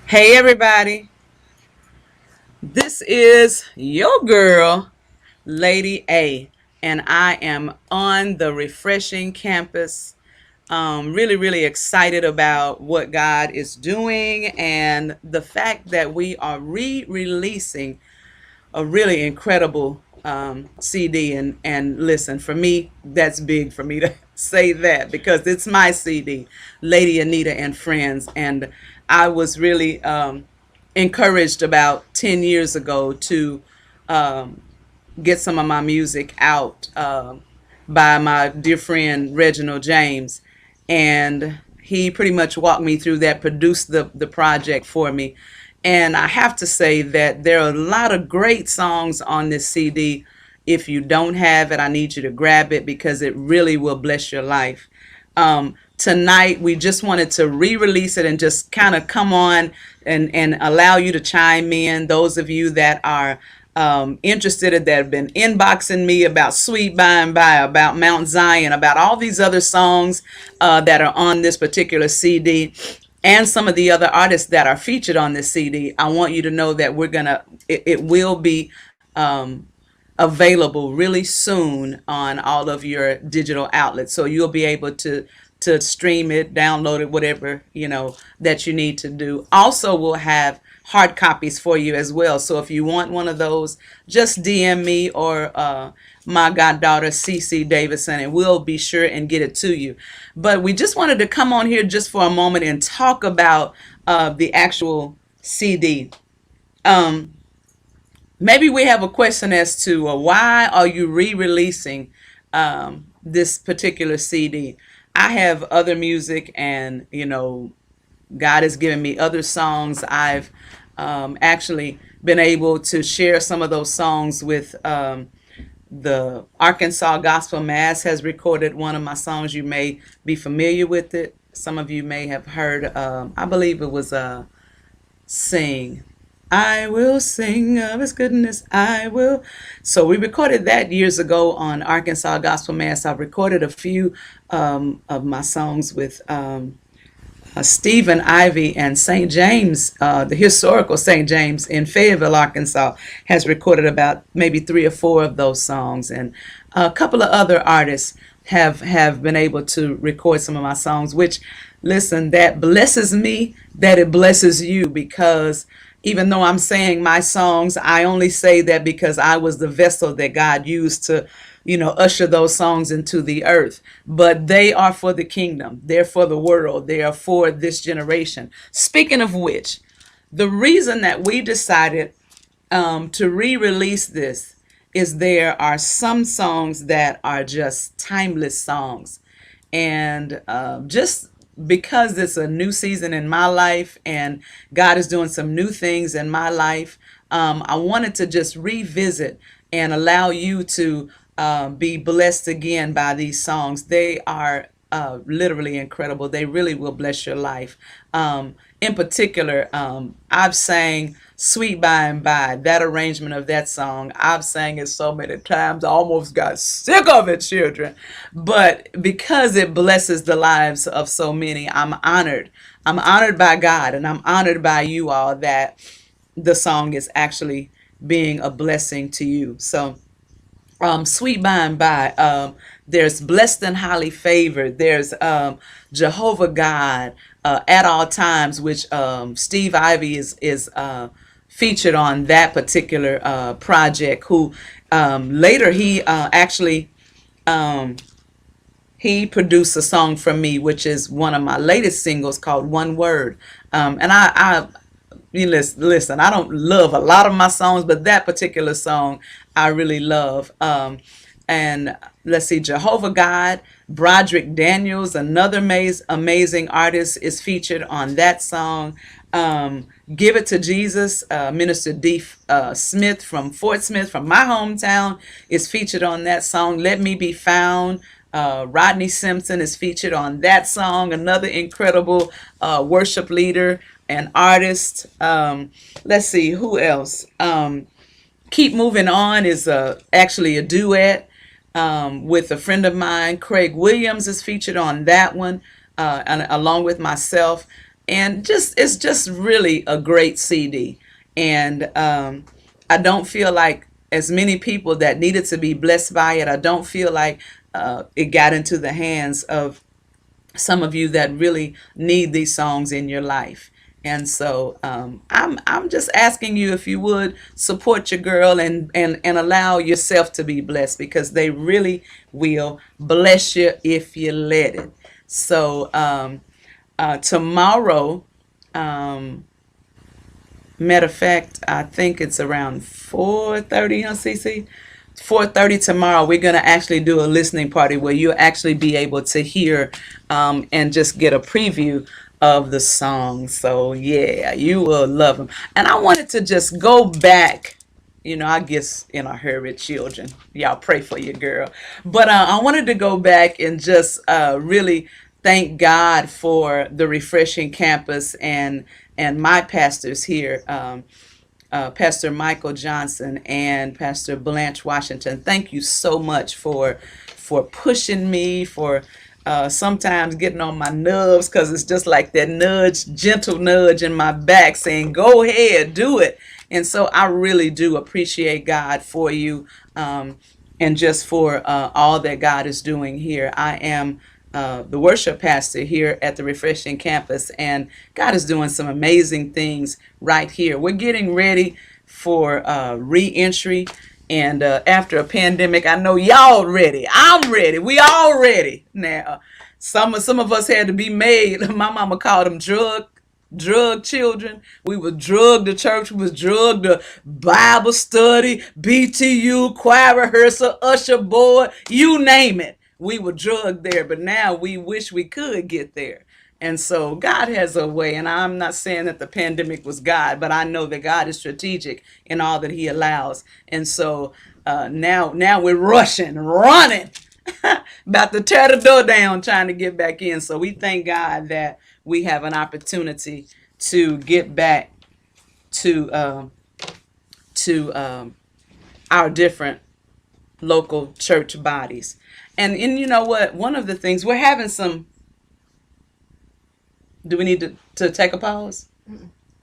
Hey everybody, this is your girl, Lady A, and I am on the refreshing campus. Really excited about what God is doing and the fact that we are re-releasing a really incredible CD. And listen, for me, that's big for me to say that because it's my CD, Lady Anitta and Friends. And I was really encouraged about 10 years ago to get some of my music out by my dear friend Reginald James. And he pretty much walked me through that, produced the project for me. And I have to say that there are a lot of great songs on this CD. If you don't have it, I need you to grab it because it really will bless your life. Tonight, we just wanted to re-release it and just kind of come on and allow you to chime in. Those of you that are interested, that have been inboxing me about Sweet By and By, about Mount Zion, about all these other songs that are on this particular CD, and some of the other artists that are featured on this CD. I want you to know that it will be available really soon on all of your digital outlets. So you'll be able to stream it, download it, whatever that you need to do. Also, we'll have hard copies for you as well. So if you want one of those, just DM me or my goddaughter CC Davison, and we'll be sure and get it to you. But we just wanted to come on here just for a moment and talk about the actual CD. Um, Maybe we have a question as to why are you re-releasing this particular CD? I have other music, and God has given me other songs. I've actually been able to share some of those songs with the Arkansas Gospel Mass has recorded one of my songs. You may be familiar with it. Some of you may have heard. I believe it was Sing. I will sing of his goodness. I will. So we recorded that years ago on Arkansas Gospel Mass. I've recorded a few of my songs with Stephen Ivy and St. James, the historical St. James in Fayetteville, Arkansas, has recorded about maybe three or four of those songs. And a couple of other artists have been able to record some of my songs, which, listen, that blesses me that it blesses you, because even though I'm saying my songs, I only say that because I was the vessel that God used to, usher those songs into the earth. But they are for the kingdom. They're for the world. They are for this generation. Speaking of which, the reason that we decided to re-release this is there are some songs that are just timeless songs. And just because it's a new season in my life and God is doing some new things in my life, I wanted to just revisit and allow you to be blessed again by these songs. They are literally incredible. They really will bless your life. In particular, I've sang Sweet By and By, that arrangement of that song. I've sang it so many times, I almost got sick of it, children. But because it blesses the lives of so many, I'm honored. I'm honored by God, and I'm honored by you all that the song is actually being a blessing to you. So Sweet By and By. There's Blessed and Highly Favored. There's Jehovah God, at all times, which Steve Ivy is featured on that particular project. Who later he actually he produced a song from me, which is one of my latest singles called One Word. And you listen, I don't love a lot of my songs, but that particular song I really love. And let's see, Jehovah God, Broderick Daniels, another amazing artist, is featured on that song. Give It to Jesus, Minister D. Smith from Fort Smith, from my hometown, is featured on that song. Let Me Be Found. Rodney Simpson is featured on that song, another incredible worship leader and artist. Let's see, who else? Keep Moving On is actually a duet with a friend of mine. Craig Williams is featured on that one, and along with myself. and just it's just really a great CD. And I don't feel like as many people that needed to be blessed by it. I don't feel like it got into the hands of some of you that really need these songs in your life. And so I'm just asking you if you would support your girl and allow yourself to be blessed, because they really will bless you if you let it. So tomorrow, matter of fact, I think it's around 4:30 on CC. 4:30 tomorrow, we're going to actually do a listening party where you'll actually be able to hear and just get a preview of the song. So yeah, you will love them. And I wanted to just go back. I guess in a hurry, children, y'all pray for your girl. But I wanted to go back and just really thank God for the refreshing campus and my pastors here. Pastor Michael Johnson and Pastor Blanche Washington. Thank you so much for pushing me, for sometimes getting on my nerves, because it's just like that nudge, gentle nudge in my back saying, go ahead, do it. And so I really do appreciate God for you, and just for all that God is doing here. I am the worship pastor here at the Refreshing Campus, and God is doing some amazing things right here. We're getting ready for re-entry, and after a pandemic, I know y'all ready. I'm ready. We all ready now. Some of us had to be made. My mama called them drug children. We were drugged to church. We was drugged to Bible study, BTU, choir rehearsal, usher board, you name it. We were drugged there, but now we wish we could get there. And so God has a way, and I'm not saying that the pandemic was God, but I know that God is strategic in all that He allows. And so now we're rushing, running, about to tear the door down, trying to get back in. So we thank God that we have an opportunity to get back to our different local church bodies. And you know what? One of the things we're having some. Do we need to take a pause?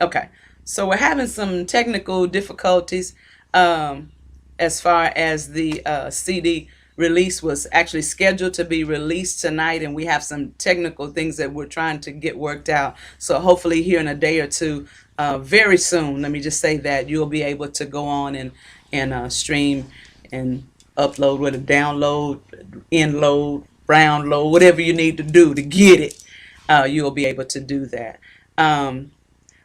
Okay. So we're having some technical difficulties as far as the CD release was actually scheduled to be released tonight, and we have some technical things that we're trying to get worked out. So hopefully here in a day or two, very soon, let me just say that you'll be able to go on and stream and upload, with a download, load, round load, whatever you need to do to get it. You'll be able to do that.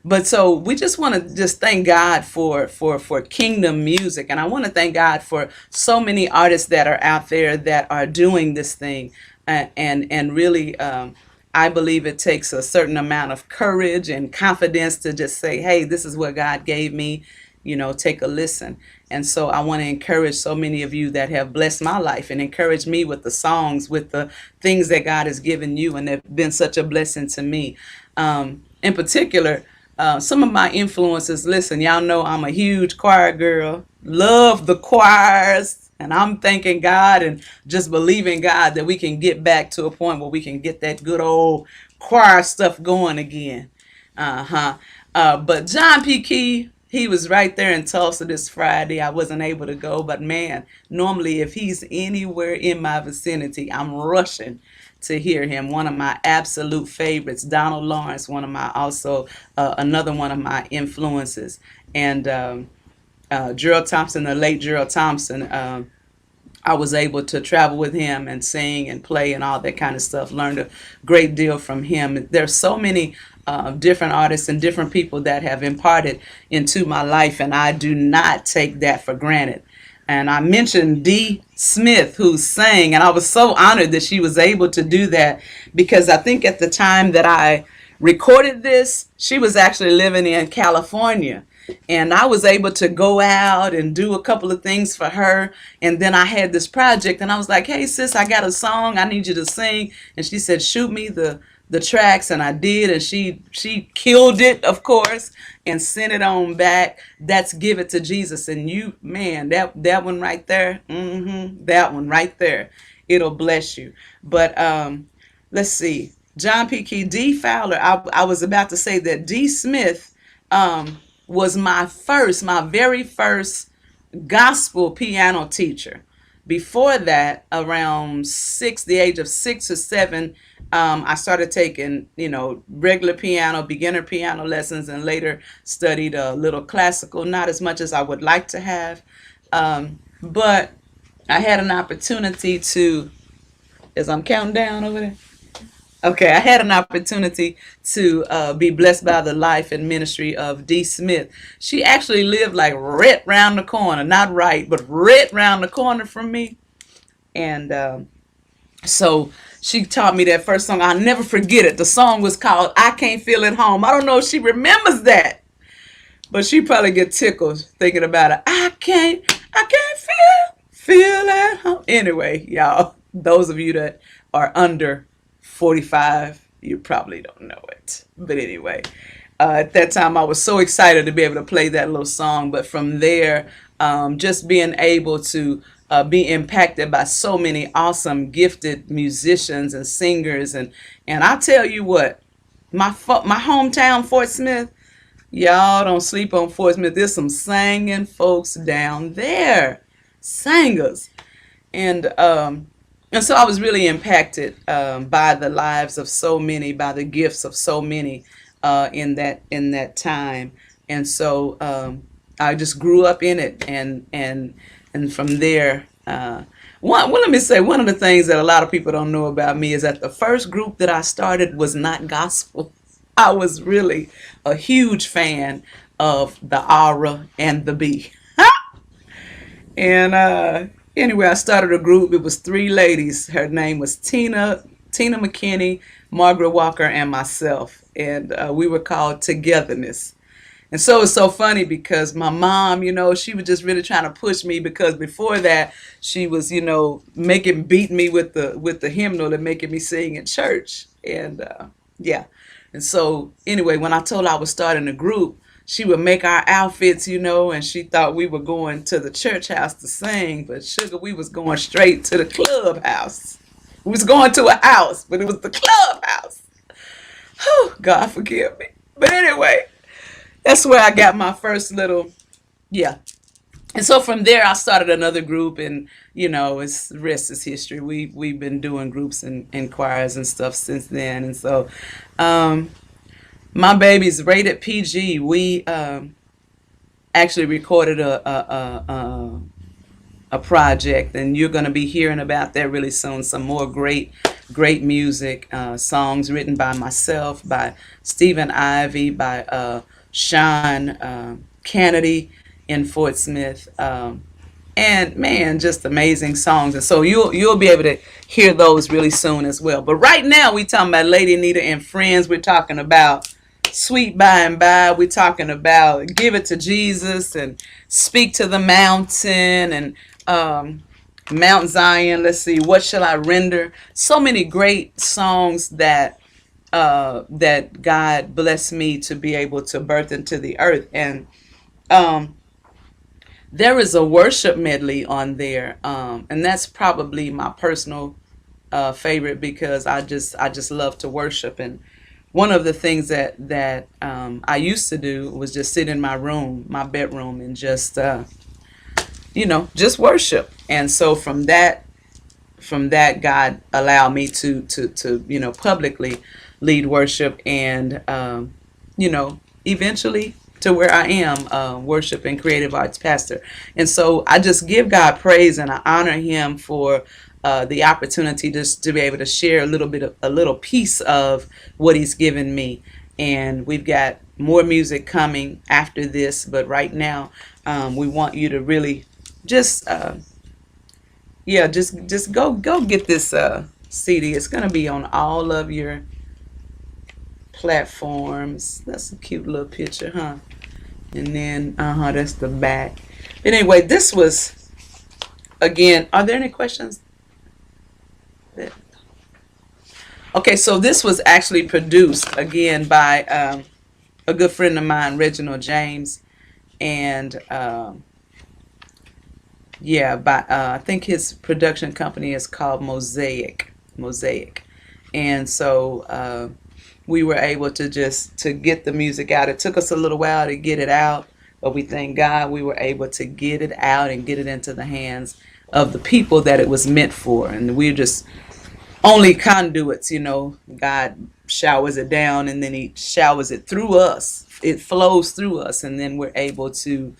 But so we just want to just thank God for kingdom music. And I want to thank God for so many artists that are out there that are doing this thing. And really, I believe it takes a certain amount of courage and confidence to just say, hey, this is what God gave me. Take a listen. And so I want to encourage so many of you that have blessed my life and encouraged me with the songs, with the things that God has given you, and they've been such a blessing to me. In particular, some of my influences, listen, y'all know I'm a huge choir girl, love the choirs, and I'm thanking God and just believing God that we can get back to a point where we can get that good old choir stuff going again. But John P. Key, he was right there in Tulsa this Friday. I wasn't able to go, but man, normally if he's anywhere in my vicinity, I'm rushing to hear him. One of my absolute favorites, Donald Lawrence, one of my also another one of my influences, and Gerald Thompson, the late Gerald Thompson. I was able to travel with him and sing and play and all that kind of stuff. Learned a great deal from him. There's so many different artists and different people that have imparted into my life, and I do not take that for granted. And I mentioned Dee Smith, who sang, and I was so honored that she was able to do that, because I think at the time that I recorded this, she was actually living in California. And I was able to go out and do a couple of things for her. And then I had this project, and I was like, hey, sis, I got a song I need you to sing. And she said, shoot me the tracks, and I did, and she killed it, of course, and sent it on back. That's Give It to Jesus. And you, man, that one right there, that one right there, it'll bless you. But let's see. John P. Key, D. Fowler. I was about to say that D. Smith was my very first gospel piano teacher. Before that, around the age of 6 or 7, I started taking, regular piano, beginner piano lessons, and later studied a little classical, not as much as I would like to have. But I had an opportunity to, as I'm counting down over there. Okay, I had an opportunity to be blessed by the life and ministry of Dee Smith. She actually lived like right round the corner, not right, but right round the corner from me. And so she taught me that first song. I'll never forget it. The song was called "I Can't Feel at Home." I don't know if she remembers that, but she probably get tickled thinking about it. I can't feel at home. Anyway, y'all, those of you that are under 45, you probably don't know it. But anyway, at that time, I was so excited to be able to play that little song. But from there, just being able to be impacted by so many awesome, gifted musicians and singers, and I tell you what, my hometown, Fort Smith. Y'all don't sleep on Fort Smith. There's some singing folks down there, singers, and so I was really impacted by the lives of so many, by the gifts of so many in that time, and so I just grew up in it, and from there. Well, let me say, one of the things that a lot of people don't know about me is that the first group that I started was not gospel. I was really a huge fan of the Aura and the B. And anyway, I started a group. It was three ladies. Her name was Tina McKinney, Margaret Walker, and myself. And we were called Togetherness. And so it's so funny because my mom, she was just really trying to push me, because before that she was, beating me with the hymnal and making me sing in church. And yeah. And so anyway, when I told her I was starting a group, she would make our outfits, and she thought we were going to the church house to sing, but sugar, we was going straight to the clubhouse. We was going to a house, but it was the clubhouse. Oh, God forgive me. But anyway, that's where I got my first little, yeah. And so from there, I started another group, and it's the rest is history. We've been doing groups and choirs and stuff since then. And so, my baby's rated PG. We actually recorded a project, and you're going to be hearing about that really soon. Some more great music, songs written by myself, by Stephen Ivy, by Sean Kennedy in Fort Smith, and man, just amazing songs. And so you'll be able to hear those really soon as well. But right now we talking about Lady Anitta and Friends. We're talking about Sweet By and By. We're talking about Give It to Jesus and Speak to the Mountain and Mount Zion. Let's see, What Shall I Render? So many great songs that God blessed me to be able to birth into the earth. And there is a worship medley on there, and that's probably my personal favorite, because I just love to worship. And one of the things that I used to do was just sit in my bedroom, and just just worship. And so from that, God allowed me to publicly lead worship, and eventually to where I am, worship and creative arts pastor. And so I just give God praise, and I honor Him for the opportunity just to be able to share a little piece of what He's given me. And we've got more music coming after this, but right now we want you to really just just go get this CD. It's gonna be on all of your platforms. That's a cute little picture, huh? And then that's the back. But anyway, this was, again, are there any questions? Okay, so this was actually produced again by a good friend of mine, Reginald James, and I think his production company is called Mosaic. And so we were able to just to get the music out. It took us a little while to get it out, but we thank God we were able to get it out and get it into the hands of the people that it was meant for. And we're just only conduits, you know. God showers it down and then he showers it through us. It flows through us, and then we're able to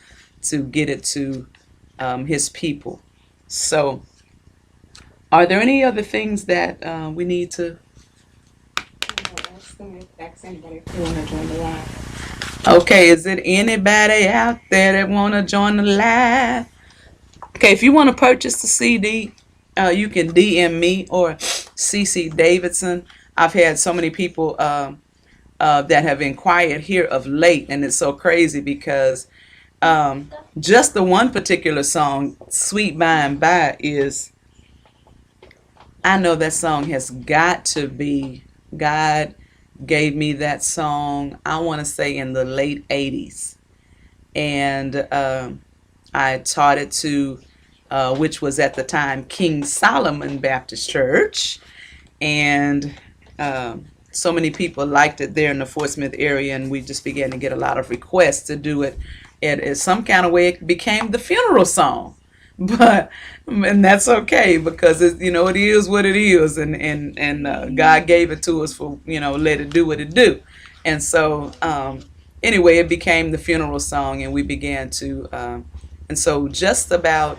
get it to his people. So are there any other things that we need to? Ask anybody if they want to join the live. Okay, is it anybody out there that want to join the live? Okay, if you want to purchase the CD, you can DM me or CC Davidson. I've had so many people that have inquired here of late, and it's so crazy because just the one particular song, "Sweet By and By," is, I know that song has got to be, God gave me that song, I want to say in the late 80s. And I taught it to, which was at the time King Solomon Baptist Church. And so many people liked it there in the Fort Smith area, and we just began to get a lot of requests to do it. It some kind of way it became the funeral song, but and that's okay because it is what it is, and God gave it to us for let it do what it do, and so anyway, it became the funeral song, and we began to and so just about,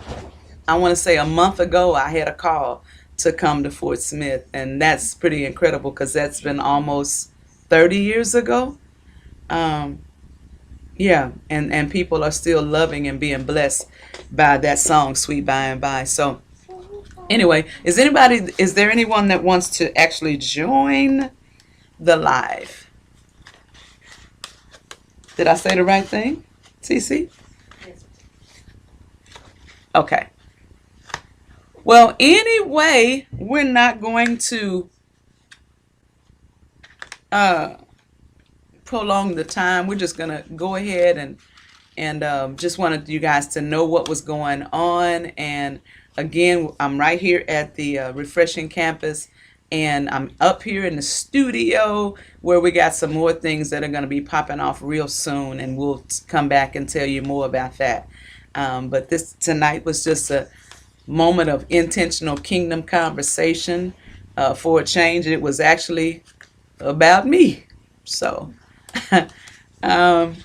I want to say a month ago, I had a call to come to Fort Smith, and that's pretty incredible because that's been almost 30 years ago. Um, yeah, and people are still loving and being blessed by that song, "Sweet By and By." So anyway, is there anyone that wants to actually join the live? Did I say the right thing, CC? Yes. Okay. Well, anyway, we're not going to uh, prolong the time. We're just gonna go ahead and just wanted you guys to know what was going on. And again, I'm right here at the Refreshing Campus, and I'm up here in the studio where we got some more things that are going to be popping off real soon, and we'll come back and tell you more about that. But this tonight was just a moment of intentional kingdom conversation. For a change, it was actually about me. So, um,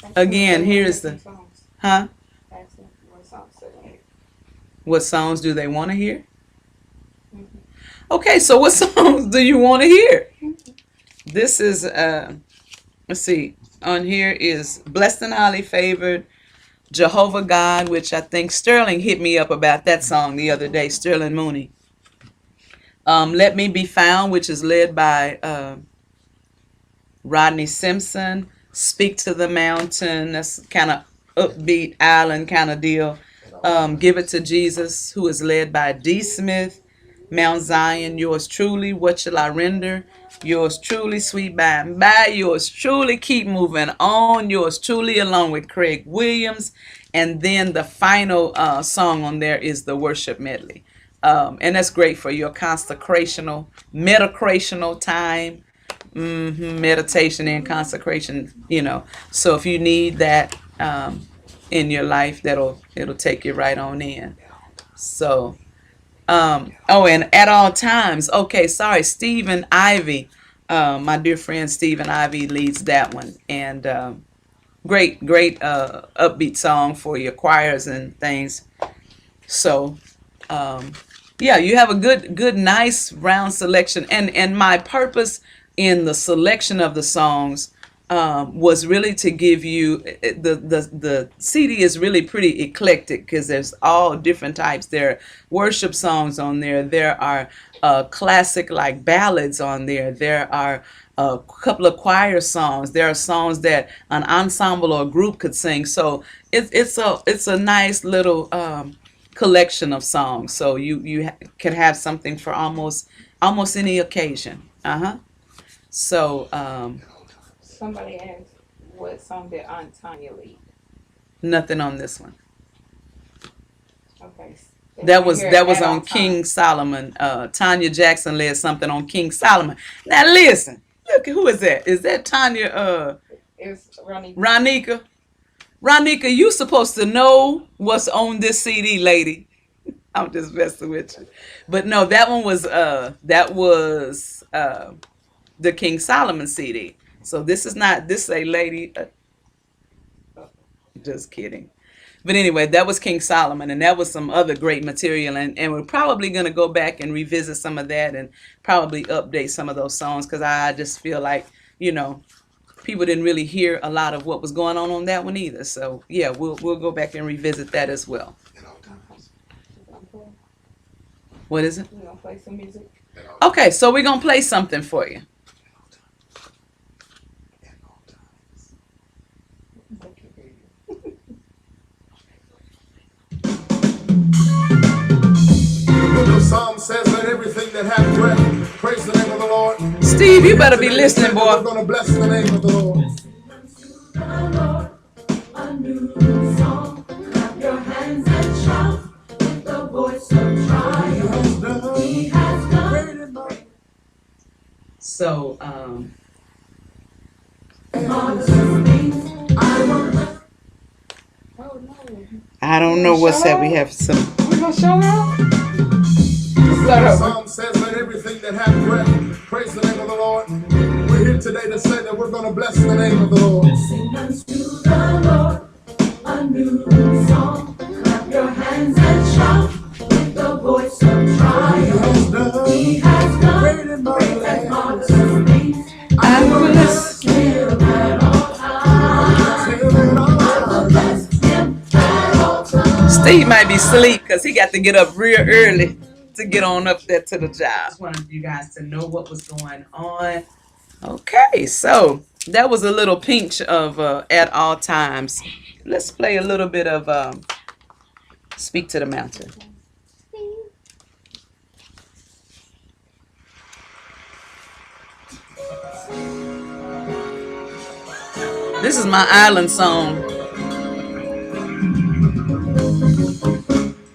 Ask them if they again, want to hear here's some the, songs. huh? Ask them what songs they want to hear. What songs do they want to hear? Mm-hmm. Okay, so what songs do you want to hear? This is, let's see, on here is "Blessed and Highly Favored," "Jehovah God," which I think Sterling hit me up about that song the other day, Sterling Mooney. "Let Me Be Found," which is led by Rodney Simpson. "Speak to the Mountain," that's kind of upbeat island kind of deal. "Give It to Jesus," who is led by D. Smith. "Mount Zion," yours truly, "What Shall I Render," yours truly, "Sweet By and By," yours truly, "Keep Moving On," yours truly, along with Craig Williams. And then the final song on there is the worship medley. And that's great for your consecrational, metacrational time. Meditation and consecration, so if you need that in your life, it'll take you right on in. So oh, and "At All Times," okay, sorry, Stephen Ivy, my dear friend Stephen Ivy leads that one, and great upbeat song for your choirs and things. So um, yeah, you have a good nice round selection, and my purpose in the selection of the songs was really to give you the CD is really pretty eclectic because there's all different types. There are worship songs on there. There are classic like ballads on there. There are a couple of choir songs. There are songs that an ensemble or a group could sing. So it's a nice little collection of songs. So you can have something for almost any occasion. Uh-huh. So Somebody asked what song did Aunt Tanya lead. nothing on this one. Okay, If you hear That was at on all King times, Solomon. Tanya Jackson led something on King Solomon. Now listen, look, who is that? Is that Tanya it's running. Ronika? Ronika, you supposed to know what's on this CD, lady. I'm just messing with you. But no, that was the King Solomon CD. So this is not this is a lady. Just kidding. But anyway, that was King Solomon, and that was some other great material. And we're probably going to go back and revisit some of that and probably update some of those songs because I just feel like, you know, people didn't really hear a lot of what was going on that one either. So yeah, we'll go back and revisit that as well. We're gonna play, What is it? we're gonna play some music. Okay, so we're gonna play something for you. The psalm says, let everything that hath breath praise the name of the Lord. Steve, you We're here better be today to say listening, that we're boy. going to bless the name of the Lord. A new song, clap your hands and shout with the voice of triumph. He has done So marvelous things. I will Oh no. I don't know what's that. We have some. We gonna show out? The psalm says, let everything that hath breath praise the name of the Lord. We're here today to say that we're going to bless the name of the Lord. sing unto the Lord a new song. Clap your hands and shout with the voice of triumph. He has done great and marvelous things. I will bless him at all times. I will bless him at all times. Steve might be asleep because he got to get up real early to get on up there to the job. Just wanted you guys to know what was going on. Okay, so that was a little pinch of At All Times. Let's play a little bit of Speak to the Mountain. This is my island song.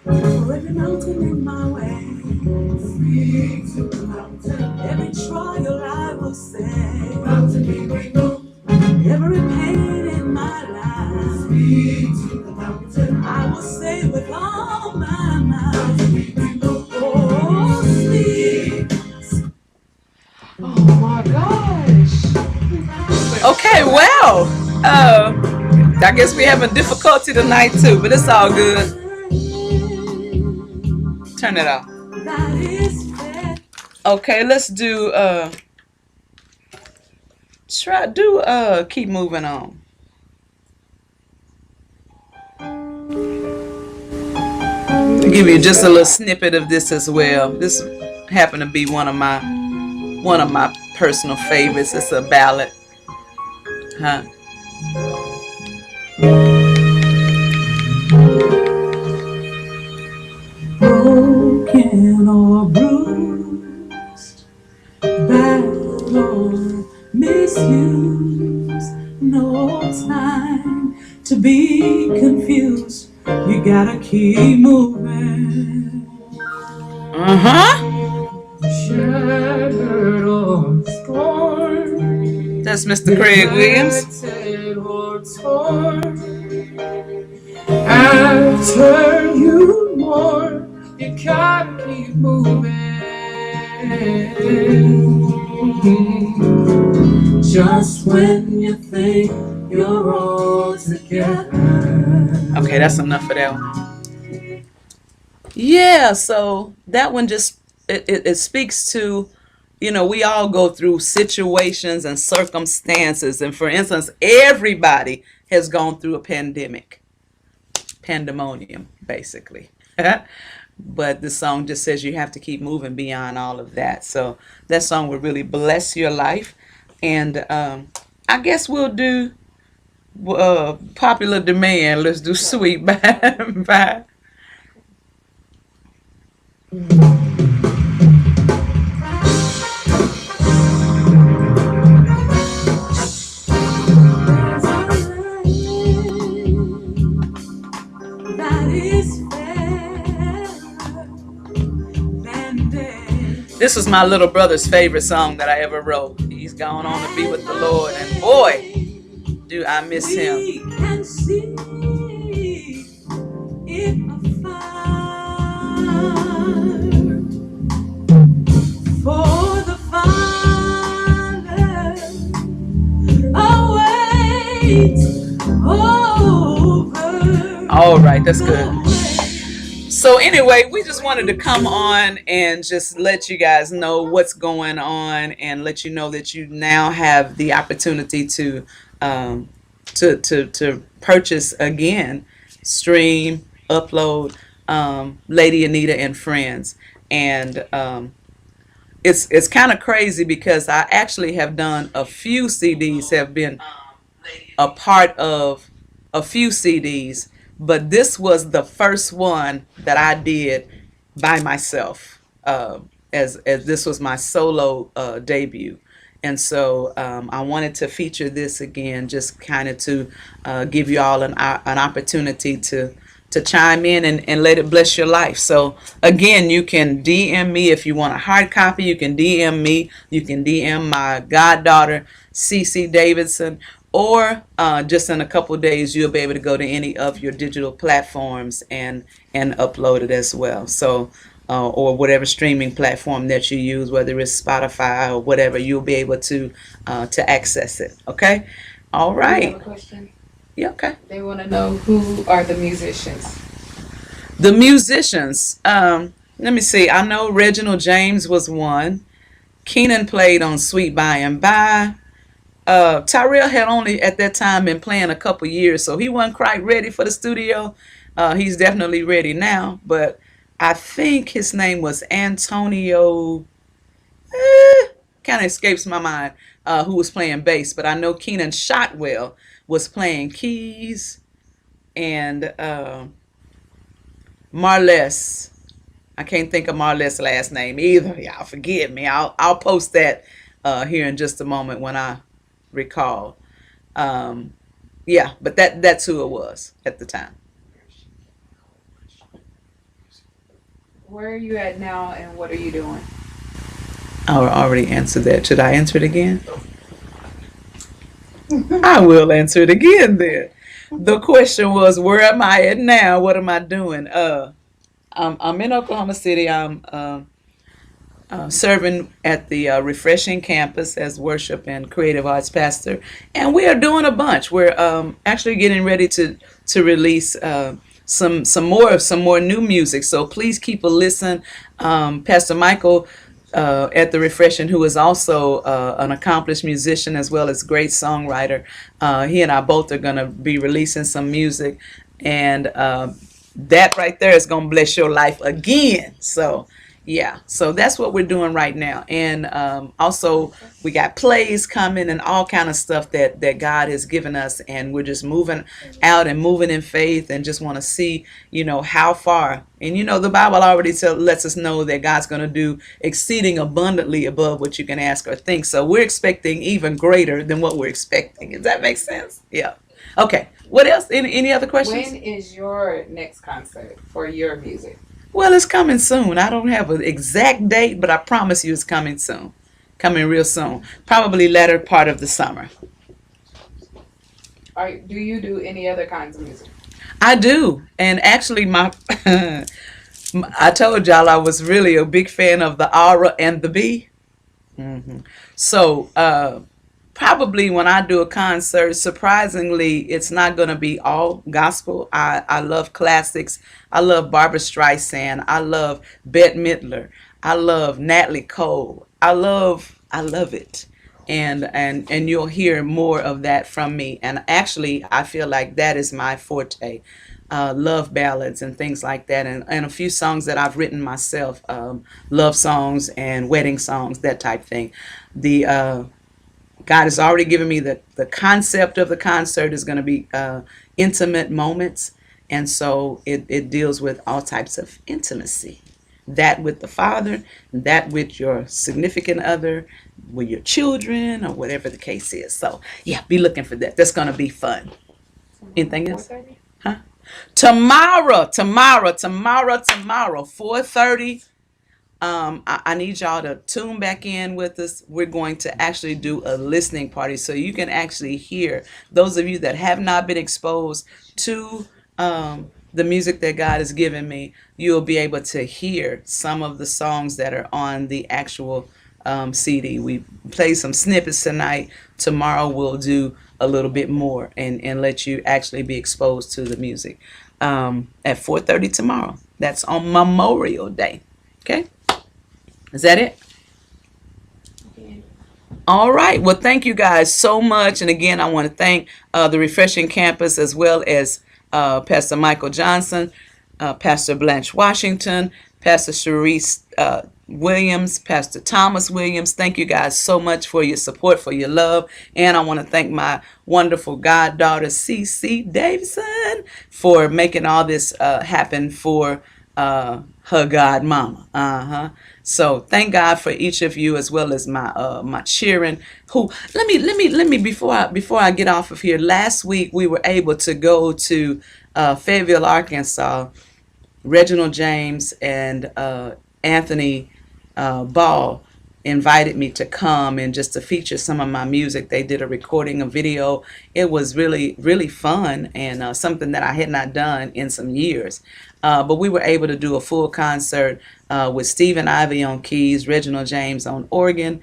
For every mountain in my way, speak to the mountain. Every trial I will say, mountain be removed. Every pain in my life, speak to the mountain. I will say with all my might, be removed. Oh, speak. Oh my gosh. Okay, well, I guess we have a difficulty tonight too, but it's all good. Turn it off. That is fair. Okay, let's do keep moving on. To give you just a little snippet of this as well. This happened to be one of my personal favorites. It's a ballad. Huh? Broken or bruised, battered or misused, no time to be confused. You gotta keep moving. Shattered or scorned, That's Mr. Craig Williams. neglected or torn. After you mourn, you gotta keep moving. Just when you think you're all together. Okay, that's enough of that one. Yeah, so that one just it speaks to, you know, we all go through situations and circumstances, and for instance, everybody has gone through a pandemonium, basically. But the song just says you have to keep moving beyond all of that. So that song will really bless your life. And I guess we'll do popular demand. Let's do Sweet by by. That is fair. This was my little brother's favorite song that I ever wrote. He's gone on to be with the Lord, and boy, do I miss him. We can see if a fire for the Father awaits over. All right, that's good. So anyway, we just wanted to come on and just let you guys know what's going on and let you know that you now have the opportunity to to purchase again, stream, upload, Lady Anitta and Friends, and it's kind of crazy because I actually have done a few CDs, have been a part of a few CDs, but this was the first one that I did by myself, as this was my solo debut. And so I wanted to feature this again, just kind of to give you all an opportunity to chime in and let it bless your life. So again, you can DM me if you want a hard copy. You can DM me. You can DM my goddaughter, CC Davidson, or just in a couple of days, you'll be able to go to any of your digital platforms and upload it as well. So or whatever streaming platform that you use, whether it's Spotify or whatever, you'll be able to access it. Okay. All I have right. a question. Yeah. Okay. They want to know who are the musicians. The musicians. Let me see. I know Reginald James was one. Keenan played on Sweet By and By. Tyrell had only at that time been playing a couple years, so he wasn't quite ready for the studio. He's definitely ready now, but I think his name was Antonio. Kind of escapes my mind. Who was playing bass? But I know Keenan Shotwell was playing keys, and Marles. I can't think of Marles' last name either. Y'all forgive me. I'll post that here in just a moment when I recall. Yeah, but that's who it was at the time. Where are you at now, and what are you doing? I already answered that. Should I answer it again? I will answer it again then. The question was, where am I at now? What am I doing? I'm in Oklahoma City. I'm serving at the Refreshing Campus as worship and creative arts pastor, and we are doing a bunch. We're actually getting ready to release some more new music. So please keep a listen. Pastor Michael at the Refreshing, who is also an accomplished musician as well as great songwriter, he and I both are going to be releasing some music, and that right there is going to bless your life again. So yeah, so that's what we're doing right now. And also we got plays coming and all kind of stuff that God has given us, and we're just moving out and moving in faith and just want to see, how far. And the Bible already lets us know that God's going to do exceeding abundantly above what you can ask or think. So we're expecting even greater than what we're expecting. Does that make sense? Yeah. Okay. What else? Any other questions? When is your next concert for your music? Well, it's coming soon. I don't have an exact date, but I promise you it's coming soon. Coming real soon. Probably latter part of the summer. Do you do any other kinds of music? I do. And actually, I told y'all I was really a big fan of the Aura and the Bee. So, probably when I do a concert, surprisingly, it's not going to be all gospel. I love classics. I love Barbara Streisand. I love Bette Midler. I love Natalie Cole. I love it. And you'll hear more of that from me. And actually, I feel like that is my forte. Love ballads and things like that, and a few songs that I've written myself, love songs and wedding songs, that type thing. God has already given me the concept of the concert is going to be intimate moments. And so it deals with all types of intimacy. That with the Father, that with your significant other, with your children, or whatever the case is. So, yeah, be looking for that. That's going to be fun. Anything else? 4:30? Huh? Tomorrow, 4:30 I need y'all to tune back in with us. We're going to actually do a listening party so you can actually hear, those of you that have not been exposed to the music that God has given me, you'll be able to hear some of the songs that are on the actual CD. We play some snippets tonight. Tomorrow we'll do a little bit more and let you actually be exposed to the music at 4:30 tomorrow. That's on Memorial Day. Okay, is that it? Yeah. All right. Well, thank you guys so much. And again, I want to thank the Refreshing Campus as well as Pastor Michael Johnson, Pastor Blanche Washington, Pastor Sharice Williams, Pastor Thomas Williams. Thank you guys so much for your support, for your love. And I want to thank my wonderful goddaughter, CC Davidson, for making all this happen for her god mama. So thank God for each of you, as well as my children. Who let me before I get off of here. Last week we were able to go to Fayetteville, Arkansas. Reginald James and Anthony Ball invited me to come and just to feature some of my music. They did a recording, a video. It was really, really fun and something that I had not done in some years. But we were able to do a full concert with Stephen Ivy on keys, Reginald James on organ,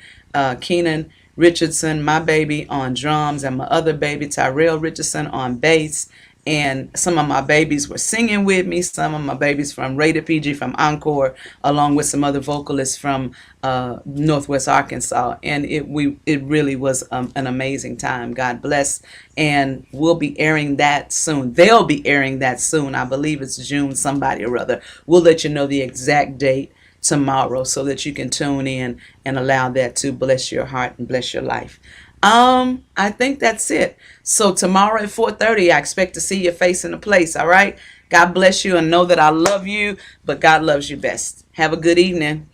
Keenan Richardson, my baby, on drums, and my other baby, Tyrell Richardson, on bass. And some of my babies were singing with me. Some of my babies from Rated PG, from Encore, along with some other vocalists from Northwest Arkansas. And it really was an amazing time. God bless. And we'll be airing that soon. They'll be airing that soon. I believe it's June somebody or other. We'll let you know the exact date tomorrow so that you can tune in and allow that to bless your heart and bless your life. I think that's it. So tomorrow at 4:30, I expect to see your face in the place. All right. God bless you, and know that I love you, but God loves you best. Have a good evening.